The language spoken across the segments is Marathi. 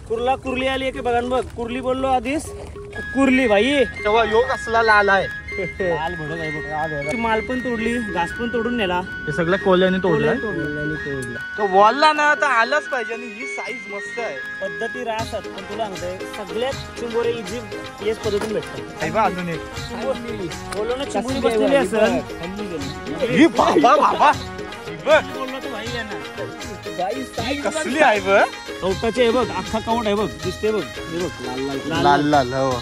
कुर्ला कुर्ली आली की बघा बघ, कुर्ली बोललो आधीच, कुर्ली भाई तेव्हा योग असला लाल आहे. लाल भडक आहे बघ. माल पण तोडली, घास पण तोडून नेला. हे सगळं कोल्याने तोडलं. तो वॉलला ना तर आलाच पाहिजे. आणि ही साईज मस्त आहे. पद्धती राहतात पण तुला सांगतोय सगळ्यात चिंबोरे इझी येस पद्धतीने भेटतात. अजून एक बोललो ना चिंबोरी बसलेली असेल. बोललो तर भाई आहे ना, कसली आहे बघ. कवटाचे आहे बघ, अख्खा कवट आहे बघ, दिसते बघ. हे बघ लाल लाल लाल. हो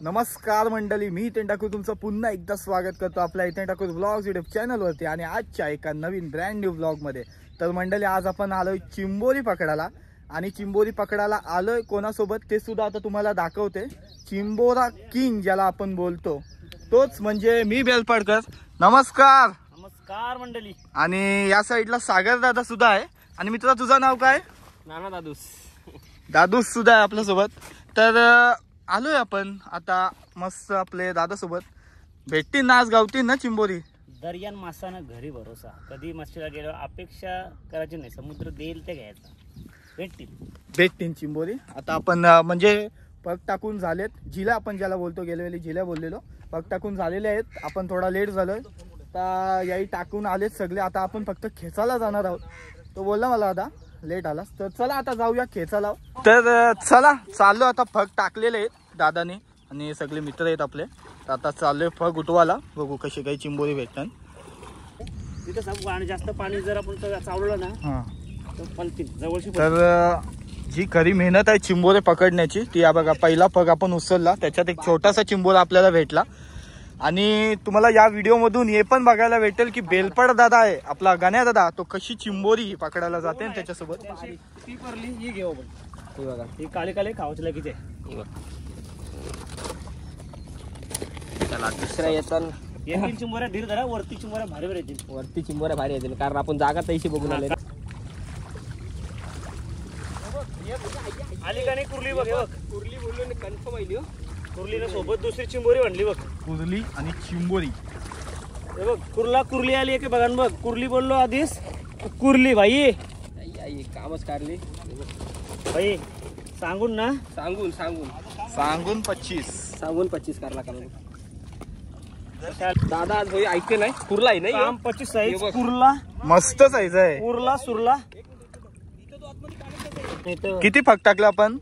नमस्कार मंडळी, मी इथे ठाकूर तुमचं पुन्हा एकदा स्वागत करतो आपल्या इथे ठाकूर ब्लॉग्स युट्यूब चॅनलवरती. आणि आजच्या एका नवीन ब्रँड न्यू ब्लॉगमध्ये. तर मंडळी आज आपण आलोय चिंबोरी पकडायला. आणि चिंबोरी पकडायला आलोय कोणासोबत ते सुद्धा आता तुम्हाला दाखवते. चिंबोरा किंग ज्याला आपण बोलतो तोच म्हणजे मी बेलपडकर. नमस्कार. नमस्कार मंडळी. आणि या साईडला सागर दादा सुद्धा आहे. आणि मित्रा तुझं नाव काय? नाना दादूस. दादूस सुद्धा आहे आपल्यासोबत. तर आलोय आपण आता मस्त आपले दादा सोबत. भेटतील ना आज, गावतील ना चिंबोरी. दर्यान मासानं घरी भरोसा. कधी मच्छीला गेलो अपेक्षा करायची नाही, समुद्र देईल ते घ्यायचा. भेटतील चिंबोरी. आता आपण म्हणजे पग टाकून झालेत. जिला आपण ज्याला बोलतो, गेल्या वेळी जिला बोललेलो, पग टाकून झालेले आहेत. आपण थोडा लेट झालोय तर याही टाकून आलेत सगळे. आता आपण फक्त खेचायला जाणार आहोत. तो बोलला मला आता लेट आलास तर चला आता जाऊया खेचायला. तर चला चाललो आता. फग टाकलेले आहेत दादाने आणि सगळे मित्र आहेत आपले. तर आता चाललोय फग उठवायला. बघू कशी काही चिंबोरी भेटतात तिथं सांगू. आणि जास्त पाणी जर आपण चावलं ना तर पलतील जवळची. तर जी खरी मेहनत आहे चिंबोरे पकडण्याची ती या बघा. पहिला फग आपण उचलला, त्याच्यात एक छोटासा चिंबोरा आपल्याला भेटला. आणि तुम्हाला या व्हिडिओ मधून हे पण बघायला भेटेल की बेलपड दादा आहे आपला, गण्या दादा, तो कशी चिंबोरी पकडायला जाते त्याच्यासोबत. ती परली ही घेऊ आपण. हे बघा, ही काळे काळे खावाची लगेच आहे. हे बघा, चला दुसऱ्या येतात. येतील चिंबोऱ्या धीर धरा. वरती चिंबोऱ्या भारी भारी येतील. वरती चिंबोऱ्या भारी येतील कारण आपण जागा तशी बघून आले. आली का नाही कुर्ली? बघ हे बघ, कुर्ली बोललो कन्फर्म आली. कुर्लीने सोबत दुसरी चिंबोरी म्हणली बघ. कुर्ली आणि चिंबोरी. हे बघ, कुर्ला कुर्ली आली की बघा बघ. कुर्ली बोललो आधीच, कुर्ली भाई कामच काढली भाई. सांगून ना, सांगून 25 करला का दादा. आज भाई ऐकते नाही, कुर्ला आहे नाही काम 25 साईज. कुर्ला मस्त साईज आहे. कुर्ला सुरला. किती फग टाकलं आपण?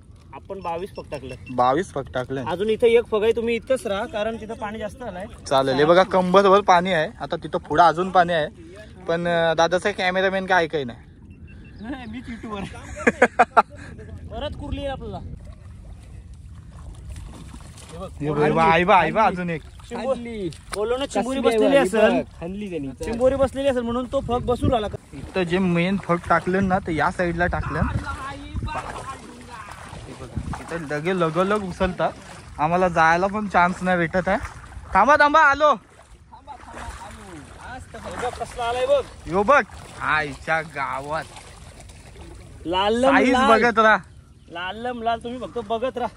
22 फग टाकलं. 22 फग टाकले. अजून इथं एक फग आहे. तुम्ही इथंच राहा कारण तिथं पाणी जास्त आलंय. चालेल. हे बघा कंबरवर पाणी आहे. आता तिथं पुढे अजून पाणी आहे. पण दादाचा कॅमेरामॅन काय काही नाही. मी युट्यूबर. परत कुर्ली आपल्याला. अजून एक बोललो ना चिंबोरी बसलेली असेल. चिंबोरी बसलेली असेल म्हणून तो फग बसून आला. इथं जे मेन फग टाकलं ना ते या साईडला टाकलं. इथं लगे लगोलग उचलतात. आम्हाला जायला पण चान्स नाही भेटत आहे. थांबा आलो. कसला आलाय बघ. यो बघ आईच्या गावात. लाल साईज बघत राहा. लाल तुम्ही फक्त बघत राहा.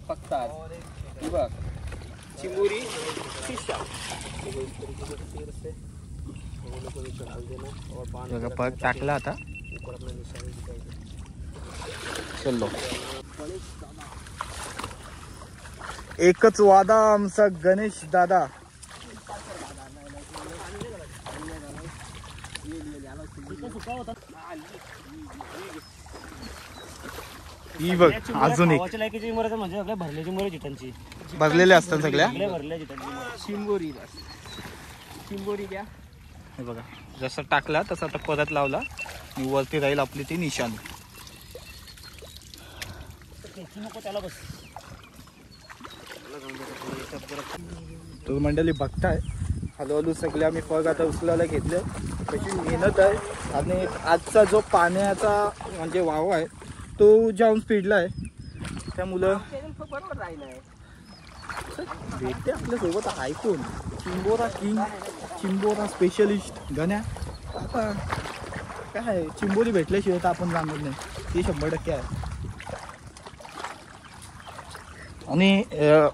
फक्त बघ चिंबोरी. पग टाकला आता. चलो. एकच वादा आमचा गणेश दादा. ही बघ अजून एक. म्हणजे आपल्या भरल्या चिंबोऱ्या चिटांची भरलेल्या असतात सगळ्या. भरल्या चिटांची चिंबोरी द्या. हे बघा जसं टाकला तसं आता परत लावला आणि वरती राहील आपली ती निशाणी. नको त्याला बस. तर मंडळी बघताय हळूहळू सगळे आम्ही फग आता उचलायला घेतले. त्याची मेहनत आहे. आणि आजचा जो पाण्याचा म्हणजे वाव आहे तो जाऊन स्पीडला आहे. त्यामुळं भेटते आपल्यासोबत ऐकून. चिंबोरा किंग, चिंबोरा स्पेशलिस्ट गण्या. आता काय चिंबोरी भेटल्याशिवाय तर आपण जाणार नाही, ते 100% आहे. आणि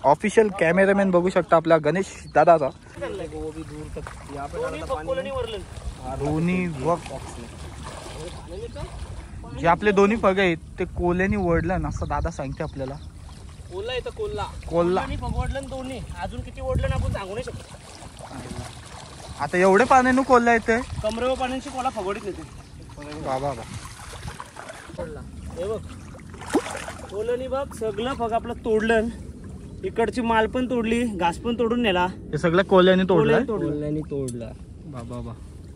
ऑफिशियल कॅमेरामॅन बघू शकता आपला गणेश दादाचा. दोन्ही जे आपले दोन्ही पग आहेत ते कोल्याने ओढलं ना असं दादा सांगते आपल्याला. कोल्हा येतं कोल्हा. कोल्हा ओढलं दोन्ही, अजून किती ओढलं ना आपण सांगू नाही शकतो. आता एवढे पाण्यानं कोल्हा येते. कमरेवर पाण्याची कोला फगोडीत येते. बाबा हे बघ कोलनी बघ सगळं फग आपलं तोडलं. इकडची माल पण तोडली, घास पण तोडून नेला. हे सगळं कोल्याने तोडलं. कोल्ह्याने तोडला. बाबा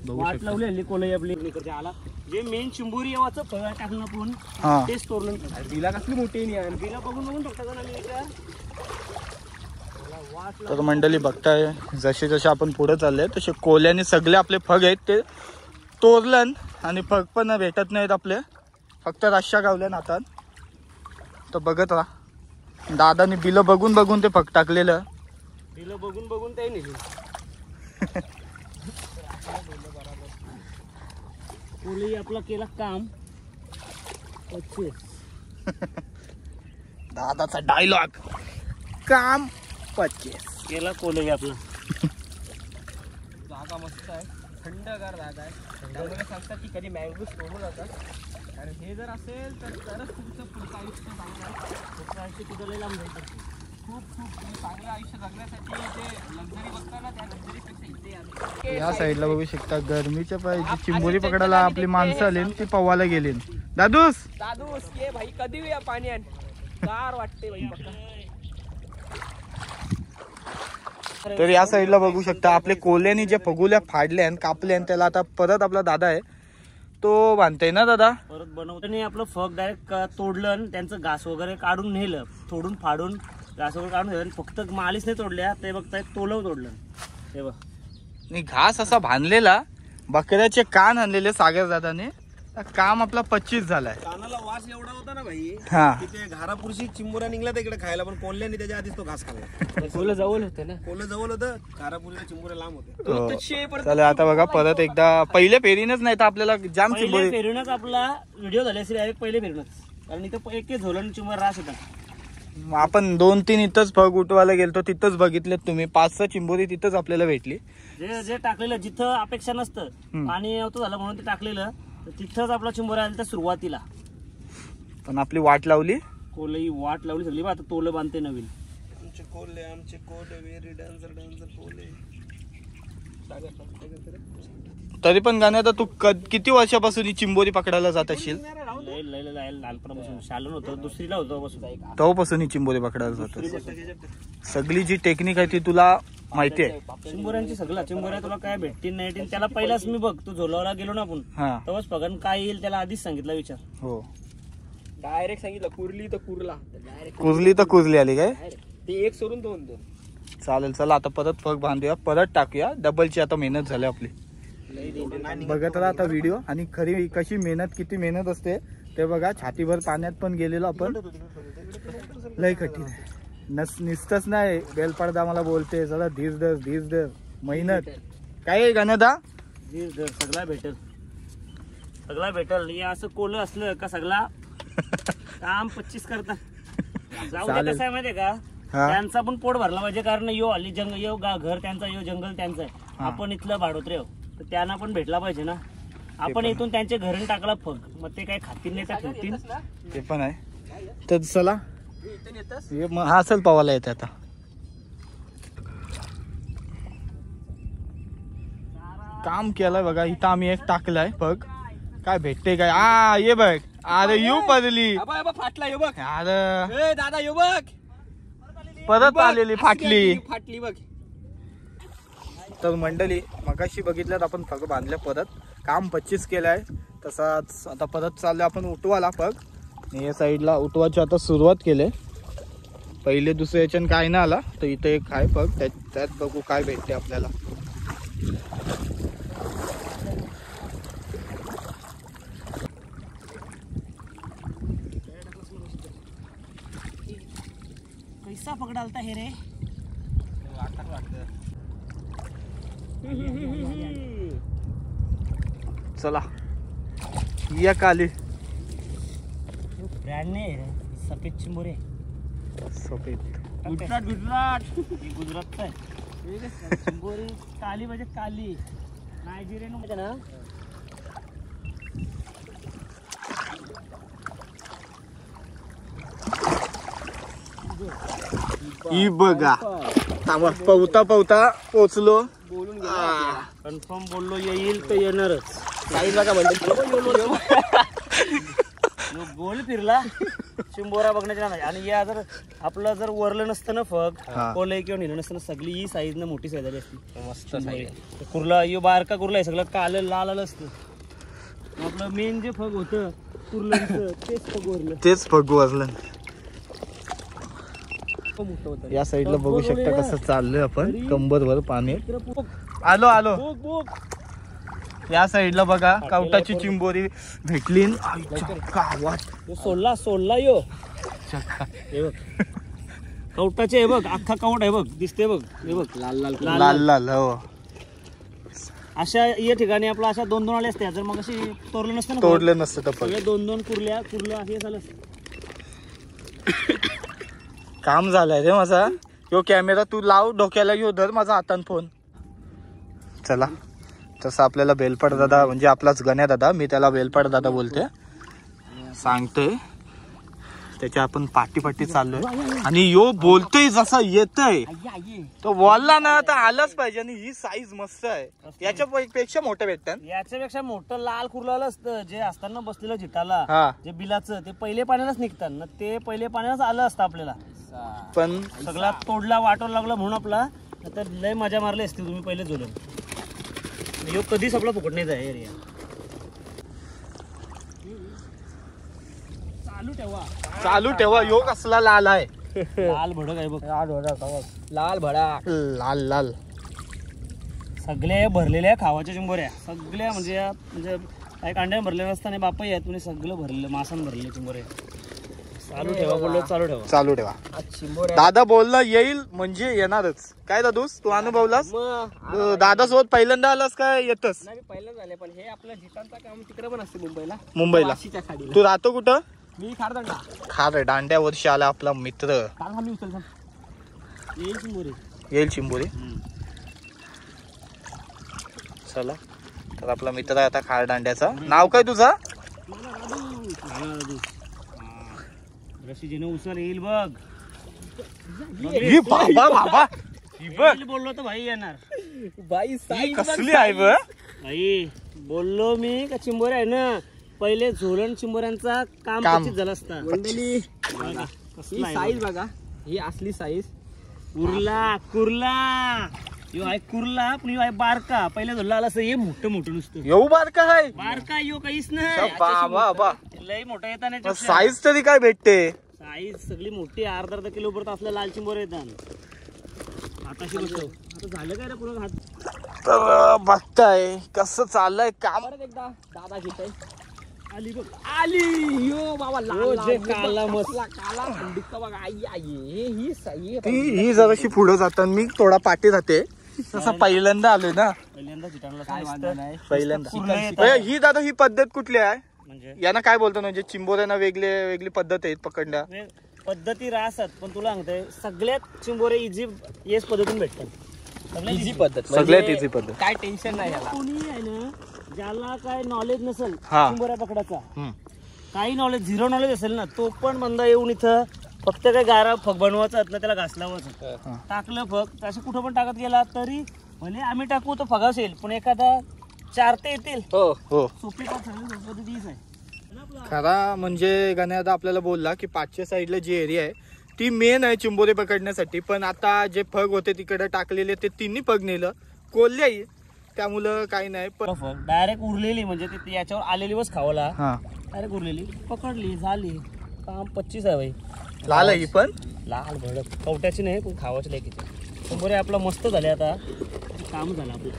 वाट लावली हल्ली कोलई आपली इकडच्या आला. जे मेन चिंबोरी येवाचं फळ टाकून आपण हा तेच तोडलं. बिला कसली मोठी नाही. बिला बघून टाकतात ना मी तर मंडळी बघताय जसे जसे आपण पुढे चालले तसे कोल्याने सगळे आपले फग आहेत ते तोडलं. आणि फग पण भेटत नाहीत आपले, फक्त रश्या गावल्या आता. तर बघत राहा दादाने बिलं बघून बघून ते फग टाकलेलं. बिलं बघून ते नेली. कोलई आपला केला काम. दादाचा डायलॉग काम 25 केला कोलई आपला. जागा मस्त आहे, थंडगार जागा आहे. त्यामुळे सांगतात की कधी मँगो सोडू जातात. कारण हे जर असेल तर तरच तुमचं पुढचं आयुष्य चांगलं आहे. पुढचं आयुष्य कुठं लई लांब जायचं. खूप चांगलं आयुष्य जगण्यासाठी जे लक्झरी बघता ना त्या लक्झरीपेक्षा इथे आले. या साईडला बघू शकता गरमीच्या पाहिजे चिंबोरी पकडायला आपली माणसं आली ती पवायला गेली. दादूस ये भाई कधी या पाण्यात गार वाटते भाई. तर या साईडला बघू शकता आपले कोल्याने जे फगुल्या फाडल्या आणि कापल्या आणि त्याला आता परत आपला दादा आहे तो बांधताय ना दादा. परत बनवताना आपलं फग डायरेक्ट तोडलं आणि त्यांचं घास वगैरे काढून नेलं. तोडून फाडून घास वगैरे काढून नेलं. फक्त मालीच नाही तोडल्या ते बघताय तोलव तोडलं. हे बघ आणि घास असा बांधलेला बकऱ्याचे कान आणलेले सागर दादाने. काम आपला 25 झालाय. कानाला वास एवढा होता ना भाई हा की ते घारापुरशी चिंबोऱ्या निघला इकडे खायला, पण कोल्ह्याने त्याच्या आधीच तो घास खाल्ला. कोलं जवळ होते ना. कोल्ह जवळ होतं, घारापुरीला चिंबोऱ्या लांब होते. चला आता बघा परत एकदा पहिले फेरीनच नाही तर आपल्याला जाम पहिले चिंबोरी. फेरूनच आपला व्हिडिओ झाले असेल डायरेक्ट पहिले फेरूनच. कारण इथं एकच झोलन चिंबर रास होता. आपण 2-3 इथंच फग उठवायला गेलतो तिथंच बघितलेत तुम्ही 5-6 चिंबोरी तिथंच आपल्याला भेटली. जे टाकलेलं जिथं अपेक्षा नसतं पाणी नव्हतं झालं म्हणून ते टाकलेलं तर तिथंच आपला चिंबोरा आला. त्या सुरुवातीला पण आपली वाट लावली. कोलई वाट लावली सगळी. आता तोलं बांधते नवीन. आमचे कोल्हे व्हेरी डान्सर कोल्हे. तरी पण गाण्या तू किती वर्षापासून ही चिंबोरी पकडायला जात असशील. लहानपणापासून शालन होतं, दुसरीला होतं बसून. तेव्हापासून ही चिंबोरी पकडायला जात. सगळी जी टेक्निक आहे ती तुला माहिती आहे. चिंबोऱ्यांची सगळं चिंबोऱ्या तुला काय भेटतील नाही त्याला पहिलाच मी बघ तू झोलावला गेलो ना आपण हा तेव्हाच पगन काय येईल त्याला आधीच सांगितलं विचार. हो डायरेक्ट सांगितलं कुर्ली तर कुर्ला. कुजली तर कुजली आली काय. ते एक सोडून दोन. चालेल चला आता परत फग बांधूया परत टाकूया. डबलची आता मेहनत झाली आपली. बघत राहा आता व्हिडिओ आणि खरी कशी मेहनत किती मेहनत असते ते बघा. छातीभर पाण्यात पण गेलेलो आपण. लय कठीण आहे. निसतच नाही बेलपडदा मला बोलते चला धीर धर मेहनत काय गाण्यादा सगळा भेटल. हे असं कोलं असलं का सगळा काम 25 करता. जाऊ दे कसं आहे माहितीये का त्यांचा पण पोट भरला पाहिजे. कारण यो हल्ली जंगल यो घर त्यांचा यो जंगल त्यांचं आहे. आपण इथलं भाडोत्रे हो तर त्यांना पण भेटला पाहिजे ना. आपण इथून त्यांच्या घरून टाकला फग मग ते काय खातील नाही तर ठेवतील. ते पण आहे. तर चला हा चल पावाला येते आता. काम केलंय बघा इथं आम्ही एक टाकलाय फग. काय भेटते काय. ये बघ अरे यू पडली फाटला यो बघ. अरे दादा यो बघ परत आलेली फाटली बघ. तर मंडळी मगाशी बघितल्यात आपण फग बांधल्या परत काम 25 केलंय. तसाच आता परत चाललं आपण उठवाला फग. या साईडला उठवायची आता सुरुवात केली. पहिले दुसऱ्या याच्यान काय ना आला तर इथं एक आहे फग त्यात बघू काय भेटते आपल्याला. कैसा पकडालता हे रे. चला या काली ब्रँड नाही सफेद चिंबोरे. सफेद गुजरात गुजरात हे गुजरातचं आहे. चिंबोरी काली म्हणजे काली नायजेरियन म्हणजे ना. ही बघा थांबा, पवता पवता पोचलो. बोलून गेला कन्फर्म बोललो येईल तर येणारच. साईज बघा म्हणतो गोल फिरला चिंबोरा बघण्याच्या नाही. आणि या जर आपलं जर वरलं नसतं ना फग कोले किंवा नेलं नसतं ना, सगळी ही साईज ना मोठी साईज आली असती. मस्त कुर्ला यो बारका कुर्ला आहे सगळं काल लाल आलं असतं. आपलं मेन जे फग होतं कुर्ल्यांचं तेच फग वरलं. तेच फग वाजलं. मोठं होतं. या साईडला बघू शकता कसं चाललंय आपण, कंबरभर पाणी. आलो आलो. या साईडला बघा कवटाची चिंबोरी भेटली. सोडला यो हे बघ कवटाचे. हे बघ अख्खा कवट आहे बघ, दिसते बघ. हे बघ लाल लाल लाल लाल. हो अशा या ठिकाणी आपलं अशा 2-2 आले असते. जर मग अशी तोडलं नसतं ना, तोडलं नसतं तर सगळे 2-2 कुर्लं हे झालं असतं. काम झालंय रे माझा. यो कॅमेरा तू लाव डोक्याला, यो धर माझा हातान फोन. चला तसं आपल्याला बेलपाट दादा म्हणजे आपलाच गण्या दादा, मी त्याला बेलपाट दादा बोलते, सांगतोय त्याच्या आपण पाठी चाललोय. आणि यो बोलतोय जसा येतय तो बोलला ना तर आलाच पाहिजे. आणि ही साईज मस्त आहे, याच्या पेक्षा मोठ्या भेटतात. याच्यापेक्षा मोठं लाल कुर्ला असतं जे असताना बसलेलं जिताला हा जे बिलाचं ते पहिले पाण्यालाच निघतात ना, ते पहिले पाण्यालाच आलं असतं आपल्याला. पण सगळा तोडला वाटोला लागला म्हणून आपला तर लय मजा मारली असती तुम्ही पहिले जोडून. यो कधीच आपला फुकट नाही जाय एरिया. चालू ठेवा. यो कसला लाल आहे. लाल भडक आहे बघ. लाल भडा लाल लाल. सगळे भरलेल्या खावाच्या चिंबोऱ्या सगळ्या म्हणजे काही कांड्या भरलेल्या असताना बापाही आहेत म्हणजे सगळं भरलेलं मासान भरलेले चिंबोरे. चालू ठेवा बोललो, चालू ठेवा. दादा बोलला येईल म्हणजे येणारच. काय दादूस तू अनुभवलास? दादा सोबत पहिल्यांदा आलास काय येतस? नाही पहिलं झाले, पण हे आपलं जितांचं काम तिकडे पण असते मुंबईला. मुंबईला खाली तू राहतो कुठं? मी खारदांडा. खार दांड्या वर्षी आला आपला मित्र. मी उचल येईल चिंबोरी. येईल चिंबोरी. चला तर आपला मित्र आहे आता खार दांड्याचा. नाव काय तुझा? रशीजीने उचल येईल बघ. ही बाबा बाबा ही बघ. बोललो तर भाई येणार. बाई ही कसली आहे बघ. भाई बोललो मी का चिंबोऱ्या आहे ना, पहिले झोलन चिंबोऱ्यांचा काम कच्चीच झालं असता. मंडळी कसला आहे साईज बघा, ही असली साईज. कुर्ला यो आहे कुर्ला, पण यो आहे बारका. पहिल्या धरला आला असं हे मोठं नुसतं. येऊ बारका आहे बारका यो काहीच नाही. बाबा लय मोठा येताना साईज तरी काय भेटते. साईज सगळी मोठी. अर्धा किलो पर्यंत असल्या लाल चिंबोरे येतात. आताशी बसतो. आता झालं काय रे पुढं हात. तर बघताय कसं चाललंय काम. परत एकदा दादा घेत आली बघ. आली यो बाबा. जे काला मस्त काला थंडीचा बघा. आई आई ही साई. ही जराशी पुढे जाताना मी थोडा पाठी जाते. तसा पहिल्यांदा आलोय ना, पहिल्यांदा पहिल्यांदा. ही दादा ही पद्धत कुठली आहे म्हणजे यांना काय बोलतो म्हणजे चिंबोऱ्यांना वेगळी पद्धत आहे पकडण्या पद्धती राहतात. पण तुला सांगतोय सगळ्यात चिंबोरे इझी येस पद्धतीने भेटतात. इझी पद्धत, सगळ्यात इझी पद्धत. काय टेन्शन नाही याला. कोणी आहे ना ज्याला काय नॉलेज नसेल हा. चिंबोऱ्या पकडाचा, काही नॉलेज 0 नॉलेज असेल ना, तो पण बंदा येऊन इथं फक्त काय गारा फग बनवायचा ना, त्याला घासलावायचं. टाकलं फग असे कुठं पण टाकत गेला तरी भले आम्ही टाकू तो फगास येईल, पण एखादा 4 ते येतील. हो हो. सोपी पद्धतीच आहे. खरा म्हणजे गण्यादा आपल्याला बोलला की पाचच्या साईडला जी एरिया आहे ती मेन आहे चिंबोरे पकडण्यासाठी. पण आता जे फग होते तिकडे टाकलेले ते तिन्ही फग नेलं कोल्ह्याही, त्यामुळं काही नाही. पण फग डायरेक्ट उरलेली म्हणजे ते याच्यावर आलेली वच खावला. हा डायरेक्ट उरलेली पकडली झाली. काम 25 आहे भाई. लाल आहे ही पण लाल भडक. कवट्याची नाही पण खावाची लेकीची. चिंबोरे आपला मस्त झाले. आता काम झालं आपलं.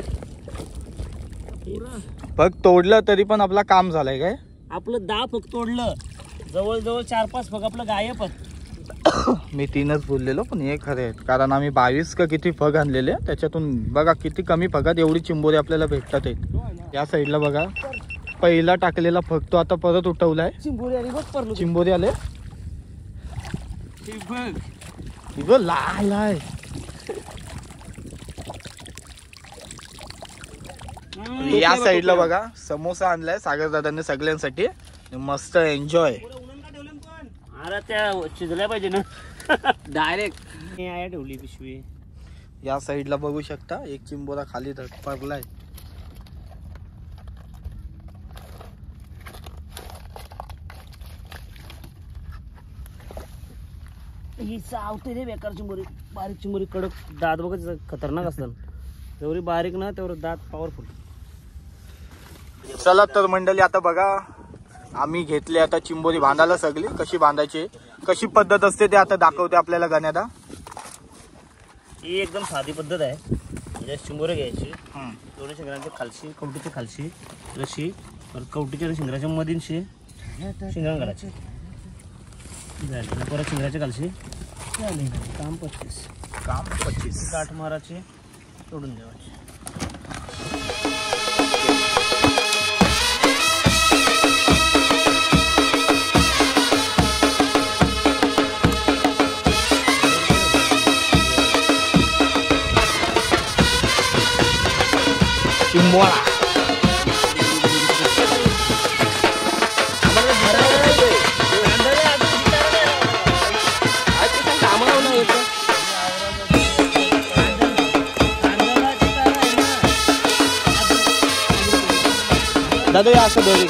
फग तोडलं तरी पण आपला काम झालंय काय. आपलं 10 फग तोडलं, जवळजवळ 4-5 फग आपलं गायबच. मी 3च बोललेलो पण हे खरे आहेत, कारण आम्ही 22 का किती फग आणलेले. त्याच्यातून बघा किती कमी फगात एवढी चिंबोरी आपल्याला भेटतात आहेत. या साईडला बघा पहिला टाकलेला फग तो आता परत उठवलाय. चिंबोरी आणि बघ परलो. चिंबोरी आले. हे बघ इगं लाल आहे. या साईडला बघा समोसा आणलाय सागर दादांनी सगळ्यांसाठी. मस्त एन्जॉय. अरे त्या शिजल्या पाहिजे ना डायरेक्ट आया ठेवली पिशवी. या साईडला बघू शकता एक चिंबोरा खाली पडलाय. ही चावते रे बेकार चिंबोरी. बारीक चिंबोरी कडक दात बघ खतरनाक असतात. जेवढी बारीक ना तेवढं दात पॉवरफुल. चला तर मंडळी आता बघा आम्ही घेतले आता चिंबोरी बांधायला. सगळी कशी बांधायची कशी पद्धत असते ते आता दाखवते आपल्याला गण्यादा. ही एकदम साधी पद्धत आहे. म्हणजे चिंबोरे घ्यायची दोन्ही शिंगरांच्या खालशी कवटीच्या खालशी रशी कवटीच्या शिंगराच्या मधीनशी शिंगरण करायचे. परत शिंगराच्या खालशी काम 25 गाठ माराचे सोडून द्यावाचे. चिंबोरा दादा या असं दोघे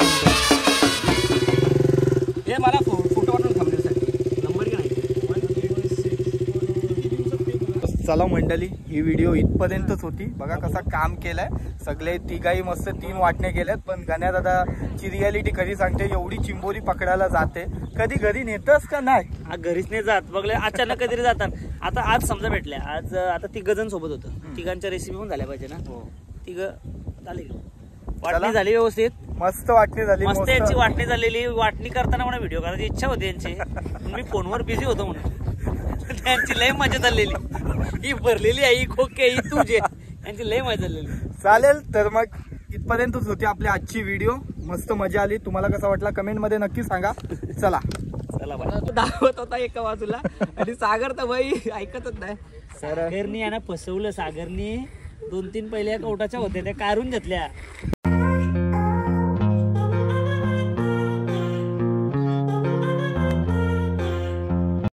हे मला फोटो वाटून थांबण्यासाठी नंबर घ्या. चला मंडळी ही व्हिडिओ इथपर्यंतच होती. बघा कसा काम केलंय. सगळे तिघाही मस्त 3 वाटण्या केल्यात. पण गण्या दादाची रियालिटी खरी सांगते एवढी चिंबोरी पकडायला जाते कधी घरी नेतस का नाही? घरीच नाही जात बघले अचानक कधीतरी जातात. आता आज समजा भेटल्या आज आता 3 जण सोबत होतं. तिघांच्या रेसिपी पण झाल्या पाहिजे ना. 3 झाले वाटणी झाली व्यवस्थित. मस्त वाटणी झाली. मस्त यांची वाटणी झालेली. वाटणी करताना मला व्हिडिओ करायची इच्छा होती यांची. मी फोनवर बिझी होतो म्हणून त्यांची लय मजा झालेली. ही भरलेली आई खोके ही तुझे यांची लय मजा झालेली. चालेल तर मग इथपर्यंतच होती आपली आजची व्हिडिओ. मस्त मजा आली. तुम्हाला कसा वाटला कमेंट मध्ये नक्की सांगा. चला बाय. दाखवत होता एका बाजूला आणि सागर तर बाई ऐकतच नाही. सागरनी यांना फसवलं. सागरनी 2-3 पहिल्या कवटाच्या होत्या त्या काढून घेतल्या.